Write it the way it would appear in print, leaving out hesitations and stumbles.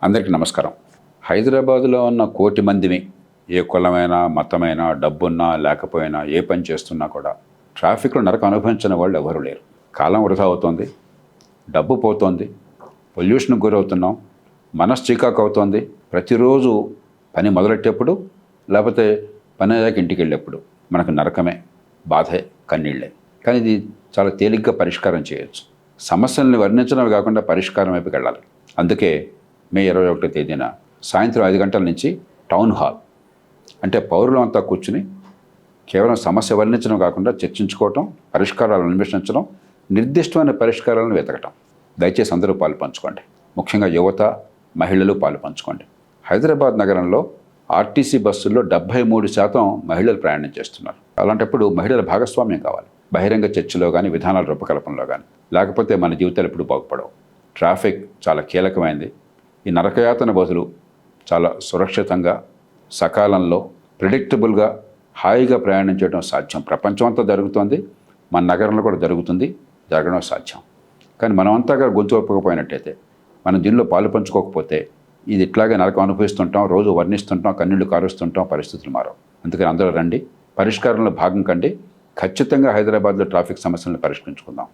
అందరికీ నమస్కారం. హైదరాబాదులో ఉన్న కోటి మందిని ఏ కులమైనా, మతమైనా, డబ్బున్నా లేకపోయినా, ఏ పని చేస్తున్నా కూడా ట్రాఫిక్లో నరకం అనుభవించిన వాళ్ళు ఎవరు లేరు. కాలం వృధా అవుతోంది, డబ్బు పోతోంది, పొల్యూషన్కి గురవుతున్నాం, మనసు చికాకు అవుతోంది. ప్రతిరోజు పని మొదలెట్టేప్పుడు లేకపోతే పని అయ్యాక ఇంటికి వెళ్ళేప్పుడు మనకు నరకమే, బాధే, కన్నీళ్ళే. కానీ ఇది చాలా తేలిగ్గా పరిష్కారం చేయొచ్చు. సమస్యల్ని వర్ణించడమే కాకుండా పరిష్కారం వైపుకి వెళ్ళాలి. అందుకే మే 21వ తేదీన సాయంత్రం 5 గంటల నుంచి టౌన్ హాల్, అంటే పౌరులంతా కూర్చుని కేవలం సమస్య వర్ణించడం కాకుండా చర్చించుకోవటం, పరిష్కారాలను అన్వేషించడం, నిర్దిష్టమైన పరిష్కారాలను వెతకటం. దయచేసి అందరూ పాలు పంచుకోండి. ముఖ్యంగా యువత, మహిళలు పాలు పంచుకోండి. హైదరాబాద్ నగరంలో ఆర్టీసీ బస్సుల్లో 73% మహిళలు ప్రయాణం చేస్తున్నారు. అలాంటప్పుడు మహిళల భాగస్వామ్యం కావాలి. బహిరంగ చర్చలో కానీ, విధానాల రూపకల్పనలో కానీ. లేకపోతే మన జీవితాలు ఎప్పుడు బాగుపడవు. ట్రాఫిక్ చాలా కీలకమైంది. ఈ నరకయాతన బదులు చాలా సురక్షితంగా, సకాలంలో, ప్రిడిక్టబుల్గా, హాయిగా ప్రయాణం చేయడం సాధ్యం. ప్రపంచం అంతా జరుగుతోంది, మన నగరంలో కూడా జరగడం సాధ్యం. కానీ మనం అంతగా గొంతు ఒప్పకపోయినట్టయితే, మనం దీనిలో పాలు పంచుకోకపోతే ఇది ఇట్లాగే నరకం అనుభవిస్తుంటాం, రోజు వర్ణిస్తుంటాం, కన్నీళ్లు కారుస్తుంటాం, పరిస్థితులు మారవు. అందుకని అందరూ రండి, పరిష్కారంలో భాగం కండి. ఖచ్చితంగా హైదరాబాద్లో ట్రాఫిక్ సమస్యలను పరిష్కరించుకుందాం.